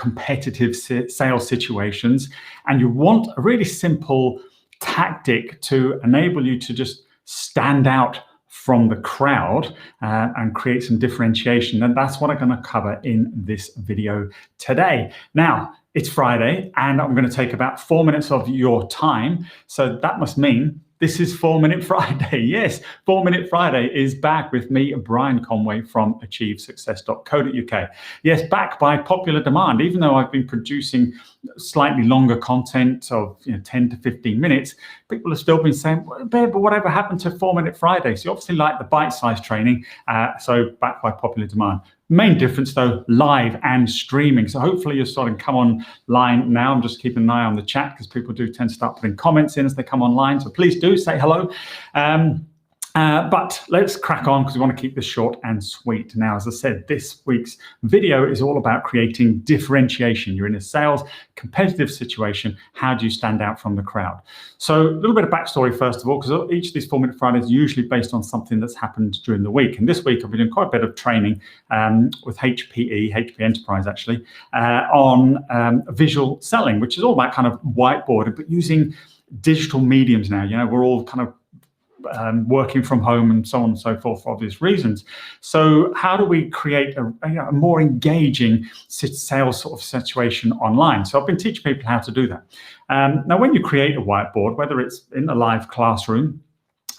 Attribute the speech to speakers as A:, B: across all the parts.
A: competitive sales situations, and you want a really simple tactic to enable you to just stand out from the crowd and create some differentiation. And that's what I'm going to cover in this video today. Now, it's Friday, and I'm going to take about 4 minutes of your time. So that must mean this is 4 Minute Friday. Yes, 4 Minute Friday is back with me, Brian Conway from achievesuccess.co.uk. Yes, back by popular demand. Even though I've been producing slightly longer content of 10 to 15 minutes, people have still been saying, well, babe, but whatever happened to 4 Minute Friday? So you obviously like the bite-sized training, so back by popular demand. Main difference though, live and streaming. So hopefully you're starting to come online now. I'm just keeping an eye on the chat because people do tend to start putting comments in as they come online. So please do say hello. But let's crack on because we want to keep this short and sweet. Now, as I said, this week's video is all about creating differentiation. You're in a sales competitive situation. How do you stand out from the crowd? So a little bit of backstory first of all, because each of these 4 Minute Fridays is usually based on something that's happened during the week. And this week I've been doing quite a bit of training with HP Enterprise actually, on visual selling, which is all about kind of whiteboarding, but using digital mediums now. We're all kind of working from home and so on and so forth for obvious reasons. So how do we create a more engaging sales sort of situation online? So I've been teaching people how to do that. Now, when you create a whiteboard, whether it's in a live classroom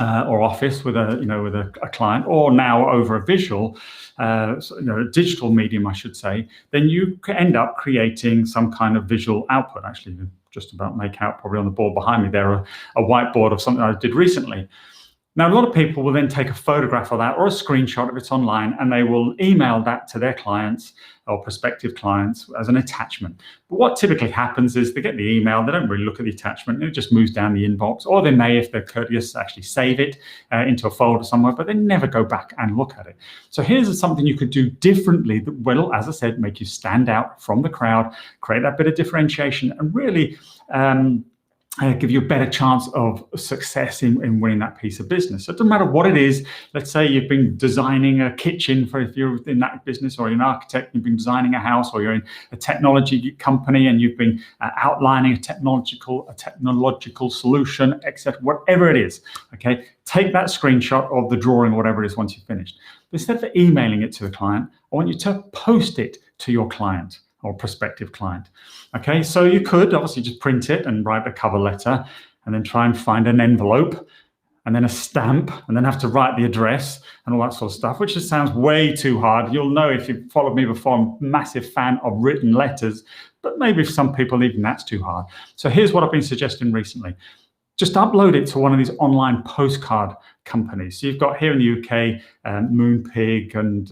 A: or office with a client, or now over a visual, a digital medium, I should say, then you end up creating some kind of visual output. Actually, you can just about make out probably on the board behind me there a whiteboard of something I did recently. Now, a lot of people will then take a photograph of that or a screenshot if it's online, and they will email that to their clients or prospective clients as an attachment. But what typically happens is they get the email, they don't really look at the attachment, it just moves down the inbox, or they may, if they're courteous, actually save it into a folder somewhere, but they never go back and look at it. So here's something you could do differently that will, as I said, make you stand out from the crowd, create that bit of differentiation, and really give you a better chance of success in winning that piece of business. So it doesn't matter what it is. Let's say you've been designing a kitchen for, if you're in that business, or you're an architect, you've been designing a house, or you're in a technology company and you've been outlining a technological solution, etc. Whatever it is, okay? Take that screenshot of the drawing or whatever it is once you've finished. But instead of emailing it to the client, I want you to post it to your client or prospective client. Okay, so you could obviously just print it and write a cover letter and then try and find an envelope and then a stamp and then have to write the address and all that sort of stuff, which just sounds way too hard. You'll know if you've followed me before, I'm a massive fan of written letters, but maybe for some people even that's too hard. So here's what I've been suggesting recently. Just upload it to one of these online postcard companies. So you've got here in the UK, Moonpig, and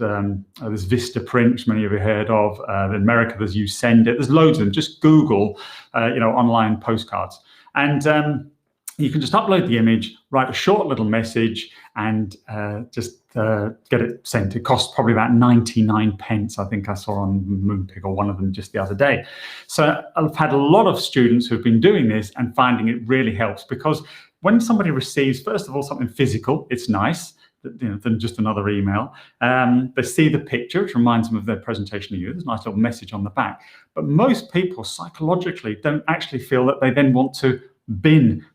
A: there's Vistaprint, which many of you have heard of. In America, there's You Send It. There's loads of them. Just Google, online postcards. And you can just upload the image, write a short little message, and just get it sent. It costs probably about 99 pence, I think I saw on Moonpig or one of them just the other day. So I've had a lot of students who've been doing this and finding it really helps, because when somebody receives, first of all, something physical, it's nice, than just another email. They see the picture, which reminds them of their presentation to you. There's a nice little message on the back. But most people psychologically don't actually feel that they then want to bin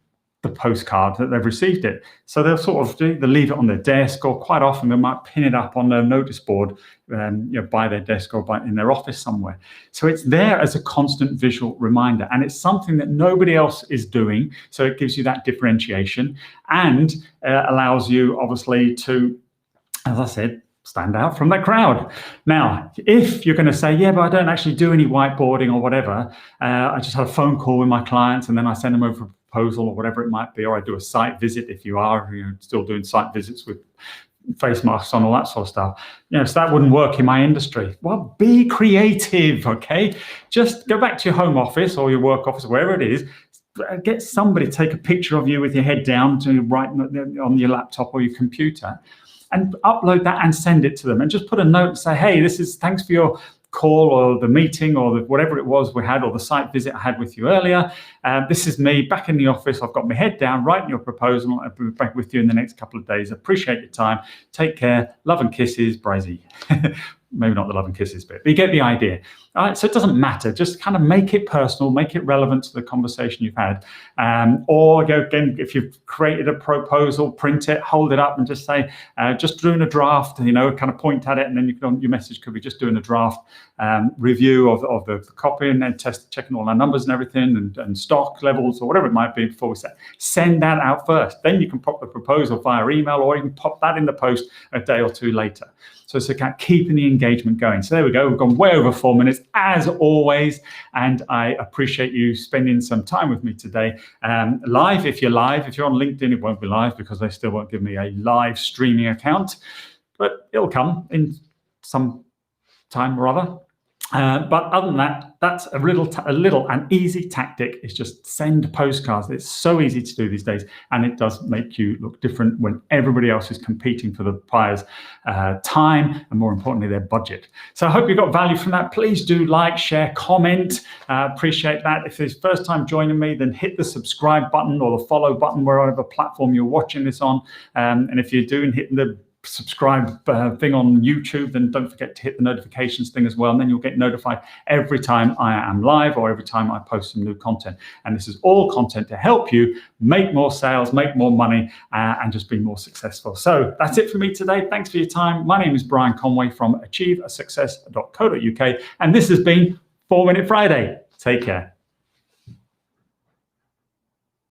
A: the postcard that they've received it. So they'll sort of they leave it on their desk, or quite often they might pin it up on their notice board by their desk or in their office somewhere. So it's there as a constant visual reminder, and it's something that nobody else is doing. So it gives you that differentiation and allows you obviously to, as I said, stand out from that crowd. Now, if you're going to say, yeah, but I don't actually do any whiteboarding or whatever, I just have a phone call with my clients and then I send them over a proposal or whatever it might be, or I do a site visit if you are still doing site visits with face masks on, all that sort of stuff. So that wouldn't work in my industry. Well, be creative, okay? Just go back to your home office or your work office, wherever it is, get somebody to take a picture of you with your head down to write on your laptop or your computer, and upload that and send it to them, and just put a note and say, hey, thanks for your call or the meeting or whatever it was we had, or the site visit I had with you earlier. This is me back in the office. I've got my head down, writing your proposal. I'll be back with you in the next couple of days. Appreciate your time. Take care. Love and kisses, Brazy. maybe not the love and kisses bit, but you get the idea. All right, so it doesn't matter. Just kind of make it personal, make it relevant to the conversation you've had. Or again, if you've created a proposal, print it, hold it up, and just say, just doing a draft. Kind of point at it, and then your message could be just doing a draft review of the copy, and then checking all our numbers and everything, and stock levels or whatever it might be before we send that out first. Then you can pop the proposal via email, or you can pop that in the post a day or two later. So it's kind of keeping the engagement going. So there we go. We've gone way over 4 minutes as always, and I appreciate you spending some time with me today. Live, if you're live. If you're on LinkedIn, it won't be live because they still won't give me a live streaming account, but it'll come in some time or other. But other than that, that's a little and easy tactic is just send postcards. It's so easy to do these days, and it does make you look different when everybody else is competing for the buyer's time and, more importantly, their budget. So I hope you got value from that. Please do like, share, comment. Appreciate that. If it's first time joining me, then hit the subscribe button or the follow button wherever platform you're watching this on. And if you're doing hitting the subscribe thing on YouTube, then don't forget to hit the notifications thing as well, and then you'll get notified every time I am live or every time I post some new content. And this is all content to help you make more sales, make more money, and just be more successful. So that's it for me today. Thanks for your time. My name is Brian Conway from achieveasuccess.co.uk, and this has been 4 Minute Friday. Take care.